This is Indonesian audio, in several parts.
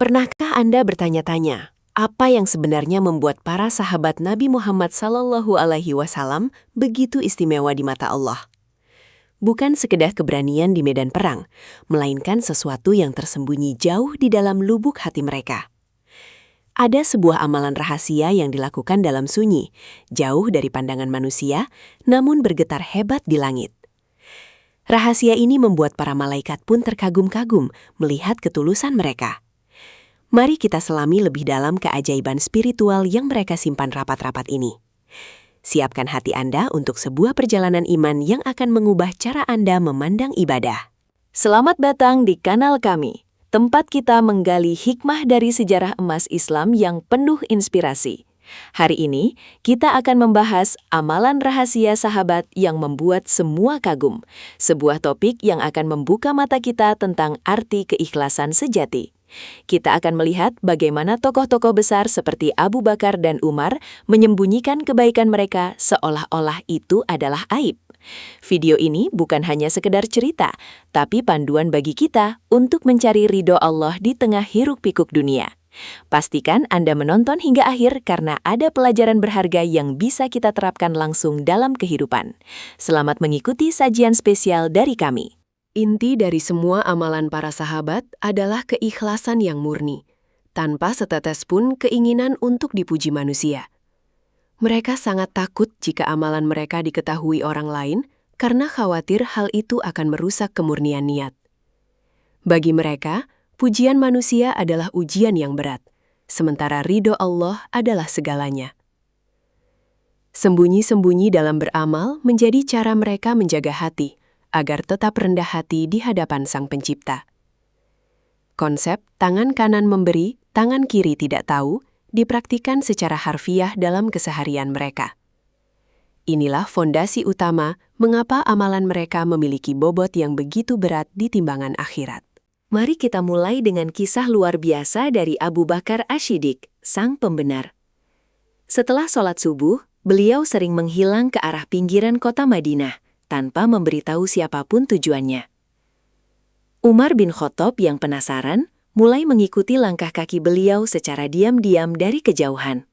Pernahkah Anda bertanya-tanya, apa yang sebenarnya membuat para sahabat Nabi Muhammad SAW begitu istimewa di mata Allah? Bukan sekedar keberanian di medan perang, melainkan sesuatu yang tersembunyi jauh di dalam lubuk hati mereka. Ada sebuah amalan rahasia yang dilakukan dalam sunyi, jauh dari pandangan manusia, namun bergetar hebat di langit. Rahasia ini membuat para malaikat pun terkagum-kagum melihat ketulusan mereka. Mari kita selami lebih dalam keajaiban spiritual yang mereka simpan rapat-rapat ini. Siapkan hati Anda untuk sebuah perjalanan iman yang akan mengubah cara Anda memandang ibadah. Selamat datang di kanal kami, tempat kita menggali hikmah dari sejarah emas Islam yang penuh inspirasi. Hari ini, kita akan membahas amalan rahasia sahabat yang membuat semua kagum, sebuah topik yang akan membuka mata kita tentang arti keikhlasan sejati. Kita akan melihat bagaimana tokoh-tokoh besar seperti Abu Bakar dan Umar menyembunyikan kebaikan mereka seolah-olah itu adalah aib. Video ini bukan hanya sekedar cerita, tapi panduan bagi kita untuk mencari ridho Allah di tengah hiruk-pikuk dunia. Pastikan Anda menonton hingga akhir karena ada pelajaran berharga yang bisa kita terapkan langsung dalam kehidupan. Selamat mengikuti sajian spesial dari kami. Inti dari semua amalan para sahabat adalah keikhlasan yang murni, tanpa setetes pun keinginan untuk dipuji manusia. Mereka sangat takut jika amalan mereka diketahui orang lain karena khawatir hal itu akan merusak kemurnian niat. Bagi mereka, pujian manusia adalah ujian yang berat, sementara ridho Allah adalah segalanya. Sembunyi-sembunyi dalam beramal menjadi cara mereka menjaga hati, agar tetap rendah hati di hadapan Sang Pencipta. Konsep tangan kanan memberi, tangan kiri tidak tahu, dipraktikkan secara harfiah dalam keseharian mereka. Inilah fondasi utama mengapa amalan mereka memiliki bobot yang begitu berat di timbangan akhirat. Mari kita mulai dengan kisah luar biasa dari Abu Bakar Ash-Shiddiq, sang pembenar. Setelah sholat subuh, beliau sering menghilang ke arah pinggiran kota Madinah, tanpa memberitahu siapapun tujuannya. Umar bin Khattab yang penasaran, mulai mengikuti langkah kaki beliau secara diam-diam dari kejauhan.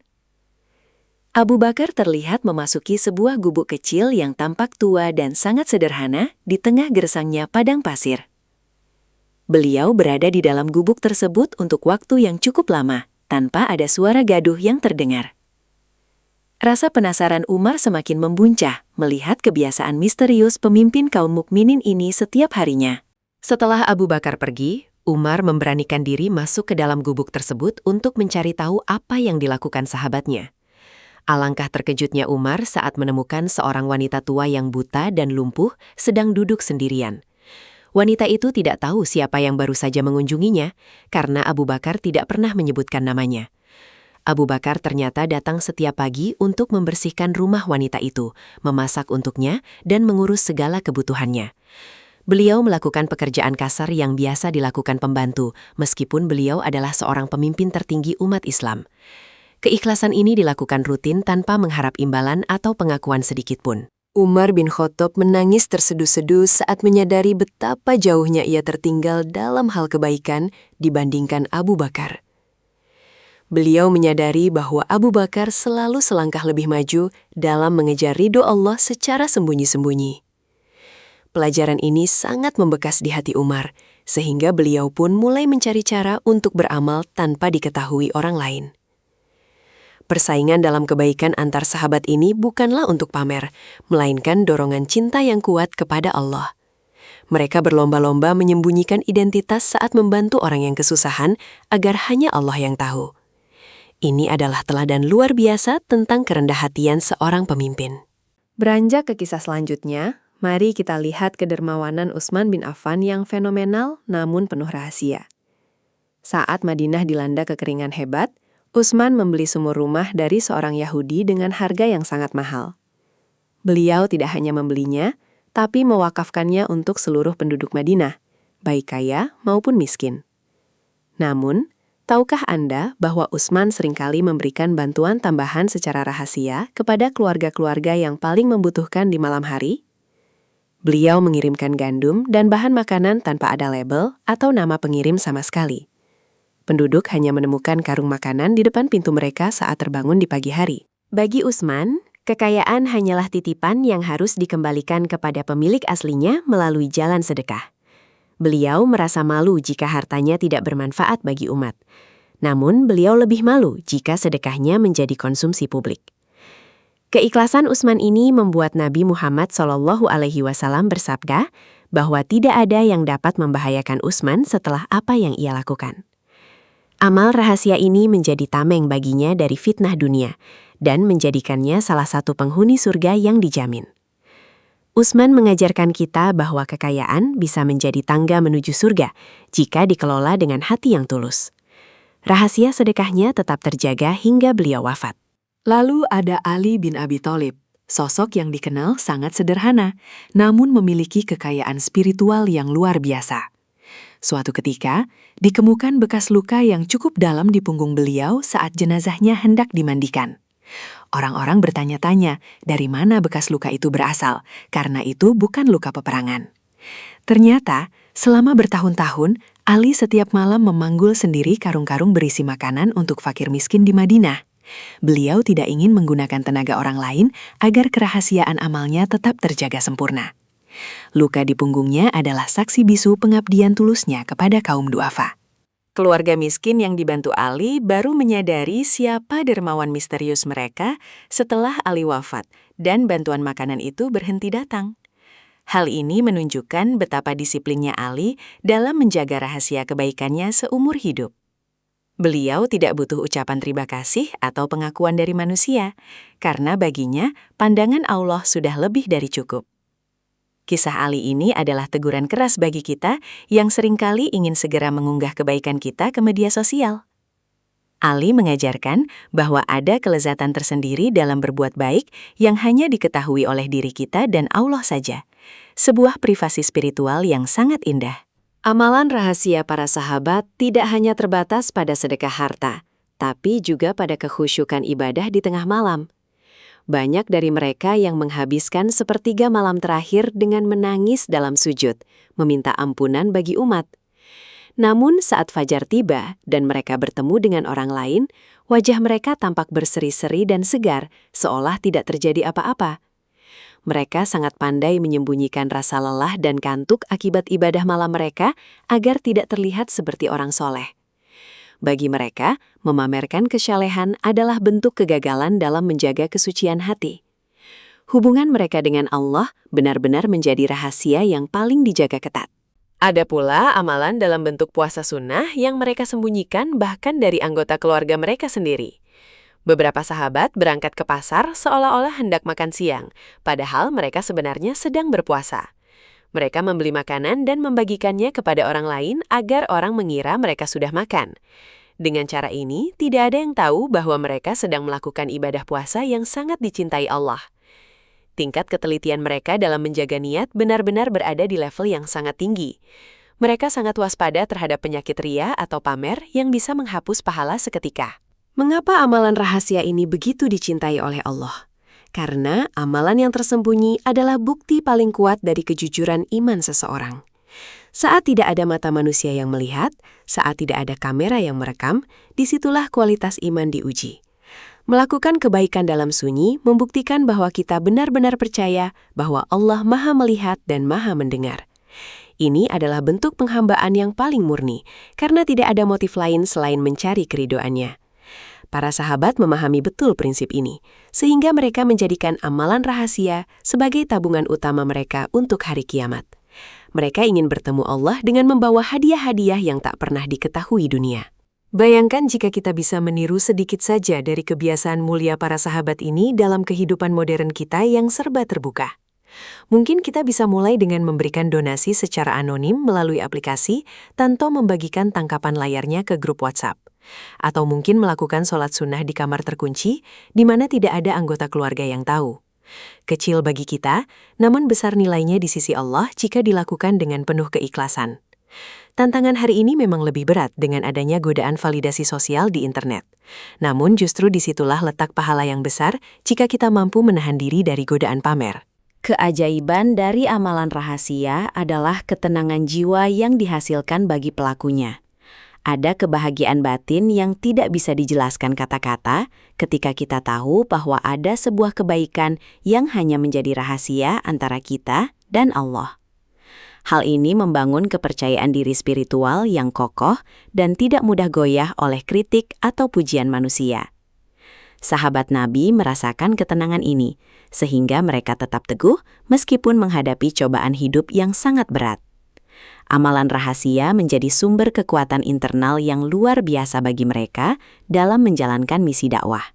Abu Bakar terlihat memasuki sebuah gubuk kecil yang tampak tua dan sangat sederhana di tengah gersangnya padang pasir. Beliau berada di dalam gubuk tersebut untuk waktu yang cukup lama, tanpa ada suara gaduh yang terdengar. Rasa penasaran Umar semakin membuncah melihat kebiasaan misterius pemimpin kaum mukminin ini setiap harinya. Setelah Abu Bakar pergi, Umar memberanikan diri masuk ke dalam gubuk tersebut untuk mencari tahu apa yang dilakukan sahabatnya. Alangkah terkejutnya Umar saat menemukan seorang wanita tua yang buta dan lumpuh sedang duduk sendirian. Wanita itu tidak tahu siapa yang baru saja mengunjunginya, karena Abu Bakar tidak pernah menyebutkan namanya. Abu Bakar ternyata datang setiap pagi untuk membersihkan rumah wanita itu, memasak untuknya, dan mengurus segala kebutuhannya. Beliau melakukan pekerjaan kasar yang biasa dilakukan pembantu, meskipun beliau adalah seorang pemimpin tertinggi umat Islam. Keikhlasan ini dilakukan rutin tanpa mengharap imbalan atau pengakuan sedikitpun. Umar bin Khattab menangis terseduh-seduh saat menyadari betapa jauhnya ia tertinggal dalam hal kebaikan dibandingkan Abu Bakar. Beliau menyadari bahwa Abu Bakar selalu selangkah lebih maju dalam mengejar ridho Allah secara sembunyi-sembunyi. Pelajaran ini sangat membekas di hati Umar, sehingga beliau pun mulai mencari cara untuk beramal tanpa diketahui orang lain. Persaingan dalam kebaikan antar sahabat ini bukanlah untuk pamer, melainkan dorongan cinta yang kuat kepada Allah. Mereka berlomba-lomba menyembunyikan identitas saat membantu orang yang kesusahan agar hanya Allah yang tahu. Ini adalah teladan luar biasa tentang kerendah hatian seorang pemimpin. Beranjak ke kisah selanjutnya, mari kita lihat kedermawanan Utsman bin Affan yang fenomenal namun penuh rahasia. Saat Madinah dilanda kekeringan hebat, Utsman membeli sumur rumah dari seorang Yahudi dengan harga yang sangat mahal. Beliau tidak hanya membelinya, tapi mewakafkannya untuk seluruh penduduk Madinah, baik kaya maupun miskin. Namun, tahukah Anda bahwa Utsman seringkali memberikan bantuan tambahan secara rahasia kepada keluarga-keluarga yang paling membutuhkan di malam hari? Beliau mengirimkan gandum dan bahan makanan tanpa ada label atau nama pengirim sama sekali. Penduduk hanya menemukan karung makanan di depan pintu mereka saat terbangun di pagi hari. Bagi Usman, kekayaan hanyalah titipan yang harus dikembalikan kepada pemilik aslinya melalui jalan sedekah. Beliau merasa malu jika hartanya tidak bermanfaat bagi umat. Namun, beliau lebih malu jika sedekahnya menjadi konsumsi publik. Keikhlasan Usman ini membuat Nabi Muhammad SAW bersabda bahwa tidak ada yang dapat membahayakan Usman setelah apa yang ia lakukan. Amal rahasia ini menjadi tameng baginya dari fitnah dunia dan menjadikannya salah satu penghuni surga yang dijamin. Usman mengajarkan kita bahwa kekayaan bisa menjadi tangga menuju surga jika dikelola dengan hati yang tulus. Rahasia sedekahnya tetap terjaga hingga beliau wafat. Lalu ada Ali bin Abi Thalib, sosok yang dikenal sangat sederhana, namun memiliki kekayaan spiritual yang luar biasa. Suatu ketika, ditemukan bekas luka yang cukup dalam di punggung beliau saat jenazahnya hendak dimandikan. Orang-orang bertanya-tanya dari mana bekas luka itu berasal, karena itu bukan luka peperangan. Ternyata, selama bertahun-tahun, Ali setiap malam memanggul sendiri karung-karung berisi makanan untuk fakir miskin di Madinah. Beliau tidak ingin menggunakan tenaga orang lain agar kerahasiaan amalnya tetap terjaga sempurna. Luka di punggungnya adalah saksi bisu pengabdian tulusnya kepada kaum duafa. Keluarga miskin yang dibantu Ali baru menyadari siapa dermawan misterius mereka setelah Ali wafat dan bantuan makanan itu berhenti datang. Hal ini menunjukkan betapa disiplinnya Ali dalam menjaga rahasia kebaikannya seumur hidup. Beliau tidak butuh ucapan terima kasih atau pengakuan dari manusia, karena baginya pandangan Allah sudah lebih dari cukup. Kisah Ali ini adalah teguran keras bagi kita yang seringkali ingin segera mengunggah kebaikan kita ke media sosial. Ali mengajarkan bahwa ada kelezatan tersendiri dalam berbuat baik yang hanya diketahui oleh diri kita dan Allah saja. Sebuah privasi spiritual yang sangat indah. Amalan rahasia para sahabat tidak hanya terbatas pada sedekah harta, tapi juga pada kekhusyukan ibadah di tengah malam. Banyak dari mereka yang menghabiskan sepertiga malam terakhir dengan menangis dalam sujud, meminta ampunan bagi umat. Namun saat fajar tiba dan mereka bertemu dengan orang lain, wajah mereka tampak berseri-seri dan segar, seolah tidak terjadi apa-apa. Mereka sangat pandai menyembunyikan rasa lelah dan kantuk akibat ibadah malam mereka agar tidak terlihat seperti orang soleh. Bagi mereka, memamerkan kesyalehan adalah bentuk kegagalan dalam menjaga kesucian hati. Hubungan mereka dengan Allah benar-benar menjadi rahasia yang paling dijaga ketat. Ada pula amalan dalam bentuk puasa sunnah yang mereka sembunyikan bahkan dari anggota keluarga mereka sendiri. Beberapa sahabat berangkat ke pasar seolah-olah hendak makan siang, padahal mereka sebenarnya sedang berpuasa. Mereka membeli makanan dan membagikannya kepada orang lain agar orang mengira mereka sudah makan. Dengan cara ini, tidak ada yang tahu bahwa mereka sedang melakukan ibadah puasa yang sangat dicintai Allah. Tingkat ketelitian mereka dalam menjaga niat benar-benar berada di level yang sangat tinggi. Mereka sangat waspada terhadap penyakit ria atau pamer yang bisa menghapus pahala seketika. Mengapa amalan rahasia ini begitu dicintai oleh Allah? Karena amalan yang tersembunyi adalah bukti paling kuat dari kejujuran iman seseorang. Saat tidak ada mata manusia yang melihat, saat tidak ada kamera yang merekam, disitulah kualitas iman diuji. Melakukan kebaikan dalam sunyi membuktikan bahwa kita benar-benar percaya bahwa Allah Maha Melihat dan Maha Mendengar. Ini adalah bentuk penghambaan yang paling murni, karena tidak ada motif lain selain mencari keridoannya. Para sahabat memahami betul prinsip ini, sehingga mereka menjadikan amalan rahasia sebagai tabungan utama mereka untuk hari kiamat. Mereka ingin bertemu Allah dengan membawa hadiah-hadiah yang tak pernah diketahui dunia. Bayangkan jika kita bisa meniru sedikit saja dari kebiasaan mulia para sahabat ini dalam kehidupan modern kita yang serba terbuka. Mungkin kita bisa mulai dengan memberikan donasi secara anonim melalui aplikasi tanpa membagikan tangkapan layarnya ke grup WhatsApp. Atau mungkin melakukan sholat sunnah di kamar terkunci, di mana tidak ada anggota keluarga yang tahu. Kecil bagi kita, namun besar nilainya di sisi Allah jika dilakukan dengan penuh keikhlasan. Tantangan hari ini memang lebih berat dengan adanya godaan validasi sosial di internet. Namun justru disitulah letak pahala yang besar jika kita mampu menahan diri dari godaan pamer. Keajaiban dari amalan rahasia adalah ketenangan jiwa yang dihasilkan bagi pelakunya. Ada kebahagiaan batin yang tidak bisa dijelaskan kata-kata ketika kita tahu bahwa ada sebuah kebaikan yang hanya menjadi rahasia antara kita dan Allah. Hal ini membangun kepercayaan diri spiritual yang kokoh dan tidak mudah goyah oleh kritik atau pujian manusia. Sahabat Nabi merasakan ketenangan ini, sehingga mereka tetap teguh meskipun menghadapi cobaan hidup yang sangat berat. Amalan rahasia menjadi sumber kekuatan internal yang luar biasa bagi mereka dalam menjalankan misi dakwah.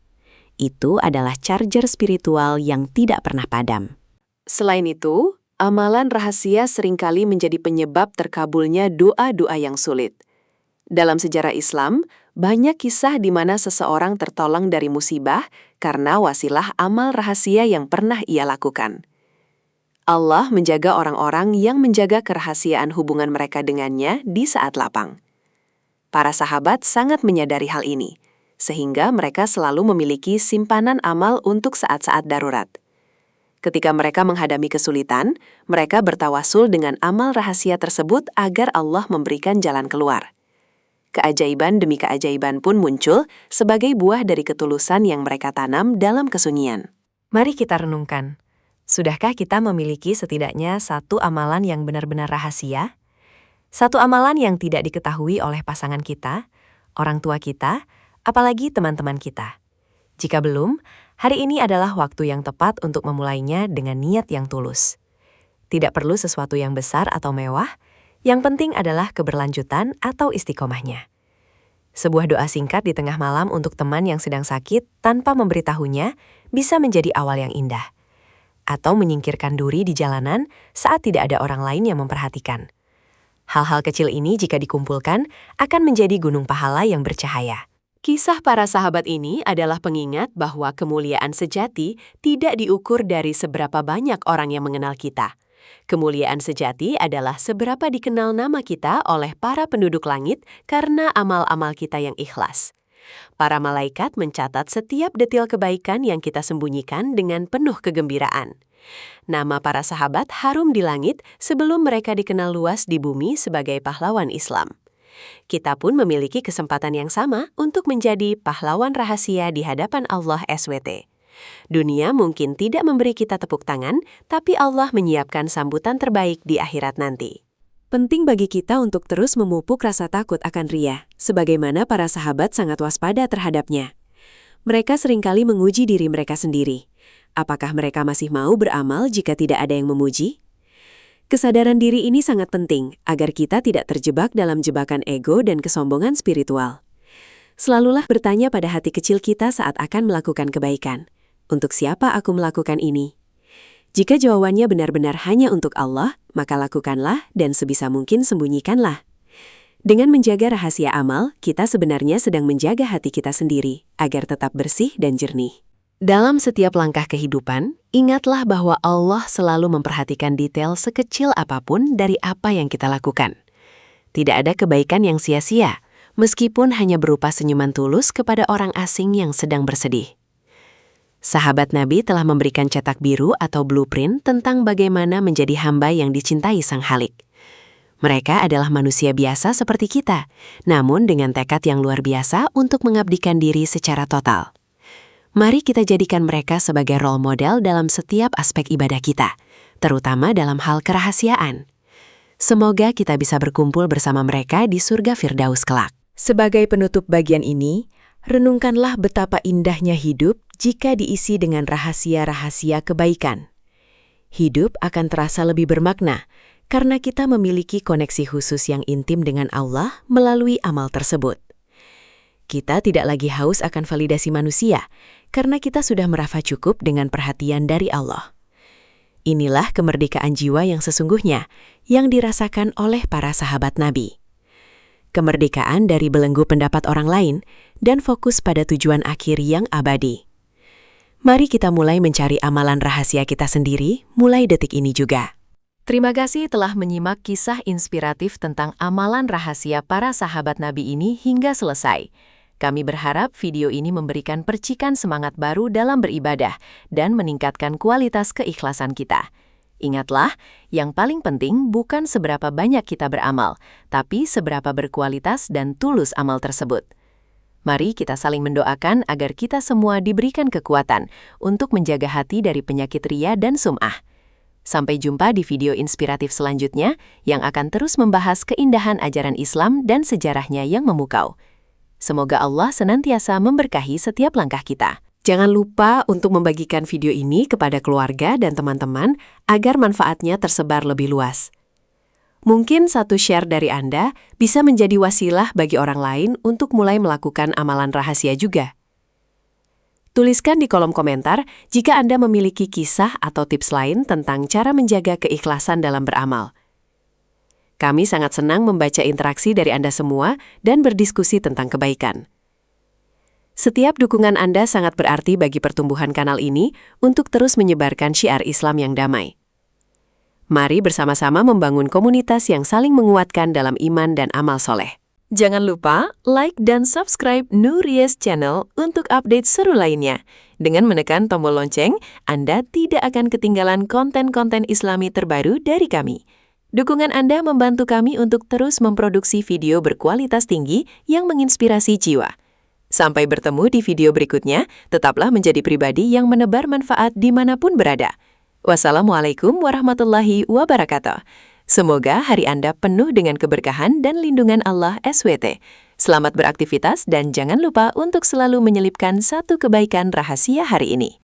Itu adalah charger spiritual yang tidak pernah padam. Selain itu, amalan rahasia seringkali menjadi penyebab terkabulnya doa-doa yang sulit. Dalam sejarah Islam, banyak kisah di mana seseorang tertolong dari musibah karena wasilah amal rahasia yang pernah ia lakukan. Allah menjaga orang-orang yang menjaga kerahasiaan hubungan mereka dengannya di saat lapang. Para sahabat sangat menyadari hal ini, sehingga mereka selalu memiliki simpanan amal untuk saat-saat darurat. Ketika mereka menghadapi kesulitan, mereka bertawasul dengan amal rahasia tersebut agar Allah memberikan jalan keluar. Keajaiban demi keajaiban pun muncul sebagai buah dari ketulusan yang mereka tanam dalam kesunyian. Mari kita renungkan. Sudahkah kita memiliki setidaknya satu amalan yang benar-benar rahasia? Satu amalan yang tidak diketahui oleh pasangan kita, orang tua kita, apalagi teman-teman kita. Jika belum, hari ini adalah waktu yang tepat untuk memulainya dengan niat yang tulus. Tidak perlu sesuatu yang besar atau mewah, yang penting adalah keberlanjutan atau istiqomahnya. Sebuah doa singkat di tengah malam untuk teman yang sedang sakit tanpa memberitahunya bisa menjadi awal yang indah. Atau menyingkirkan duri di jalanan saat tidak ada orang lain yang memperhatikan. Hal-hal kecil ini jika dikumpulkan akan menjadi gunung pahala yang bercahaya. Kisah para sahabat ini adalah pengingat bahwa kemuliaan sejati tidak diukur dari seberapa banyak orang yang mengenal kita. Kemuliaan sejati adalah seberapa dikenal nama kita oleh para penduduk langit karena amal-amal kita yang ikhlas. Para malaikat mencatat setiap detil kebaikan yang kita sembunyikan dengan penuh kegembiraan. Nama para sahabat harum di langit sebelum mereka dikenal luas di bumi sebagai pahlawan Islam. Kita pun memiliki kesempatan yang sama untuk menjadi pahlawan rahasia di hadapan Allah SWT. Dunia mungkin tidak memberi kita tepuk tangan, tapi Allah menyiapkan sambutan terbaik di akhirat nanti. Penting bagi kita untuk terus memupuk rasa takut akan riya, sebagaimana para sahabat sangat waspada terhadapnya. Mereka seringkali menguji diri mereka sendiri. Apakah mereka masih mau beramal jika tidak ada yang memuji? Kesadaran diri ini sangat penting agar kita tidak terjebak dalam jebakan ego dan kesombongan spiritual. Selalulah bertanya pada hati kecil kita saat akan melakukan kebaikan. Untuk siapa aku melakukan ini? Jika jawabannya benar-benar hanya untuk Allah, maka lakukanlah dan sebisa mungkin sembunyikanlah. Dengan menjaga rahasia amal, kita sebenarnya sedang menjaga hati kita sendiri, agar tetap bersih dan jernih. Dalam setiap langkah kehidupan, ingatlah bahwa Allah selalu memperhatikan detail sekecil apapun dari apa yang kita lakukan. Tidak ada kebaikan yang sia-sia, meskipun hanya berupa senyuman tulus kepada orang asing yang sedang bersedih. Sahabat Nabi telah memberikan cetak biru atau blueprint tentang bagaimana menjadi hamba yang dicintai Sang Khalik. Mereka adalah manusia biasa seperti kita, namun dengan tekad yang luar biasa untuk mengabdikan diri secara total. Mari kita jadikan mereka sebagai role model dalam setiap aspek ibadah kita, terutama dalam hal kerahasiaan. Semoga kita bisa berkumpul bersama mereka di surga Firdaus kelak. Sebagai penutup bagian ini, renungkanlah betapa indahnya hidup jika diisi dengan rahasia-rahasia kebaikan. Hidup akan terasa lebih bermakna karena kita memiliki koneksi khusus yang intim dengan Allah melalui amal tersebut. Kita tidak lagi haus akan validasi manusia karena kita sudah merasa cukup dengan perhatian dari Allah. Inilah kemerdekaan jiwa yang sesungguhnya yang dirasakan oleh para sahabat Nabi. Kemerdekaan dari belenggu pendapat orang lain dan fokus pada tujuan akhir yang abadi. Mari kita mulai mencari amalan rahasia kita sendiri, mulai detik ini juga. Terima kasih telah menyimak kisah inspiratif tentang amalan rahasia para sahabat Nabi ini hingga selesai. Kami berharap video ini memberikan percikan semangat baru dalam beribadah dan meningkatkan kualitas keikhlasan kita. Ingatlah, yang paling penting bukan seberapa banyak kita beramal, tapi seberapa berkualitas dan tulus amal tersebut. Mari kita saling mendoakan agar kita semua diberikan kekuatan untuk menjaga hati dari penyakit ria dan sum'ah. Sampai jumpa di video inspiratif selanjutnya yang akan terus membahas keindahan ajaran Islam dan sejarahnya yang memukau. Semoga Allah senantiasa memberkahi setiap langkah kita. Jangan lupa untuk membagikan video ini kepada keluarga dan teman-teman agar manfaatnya tersebar lebih luas. Mungkin satu share dari Anda bisa menjadi wasilah bagi orang lain untuk mulai melakukan amalan rahasia juga. Tuliskan di kolom komentar jika Anda memiliki kisah atau tips lain tentang cara menjaga keikhlasan dalam beramal. Kami sangat senang membaca interaksi dari Anda semua dan berdiskusi tentang kebaikan. Setiap dukungan Anda sangat berarti bagi pertumbuhan kanal ini untuk terus menyebarkan syiar Islam yang damai. Mari bersama-sama membangun komunitas yang saling menguatkan dalam iman dan amal soleh. Jangan lupa like dan subscribe Nuriyes Channel untuk update seru lainnya. Dengan menekan tombol lonceng, Anda tidak akan ketinggalan konten-konten Islami terbaru dari kami. Dukungan Anda membantu kami untuk terus memproduksi video berkualitas tinggi yang menginspirasi jiwa. Sampai bertemu di video berikutnya, tetaplah menjadi pribadi yang menebar manfaat dimanapun berada. Wassalamualaikum warahmatullahi wabarakatuh. Semoga hari Anda penuh dengan keberkahan dan lindungan Allah SWT. Selamat beraktivitas dan jangan lupa untuk selalu menyelipkan satu kebaikan rahasia hari ini.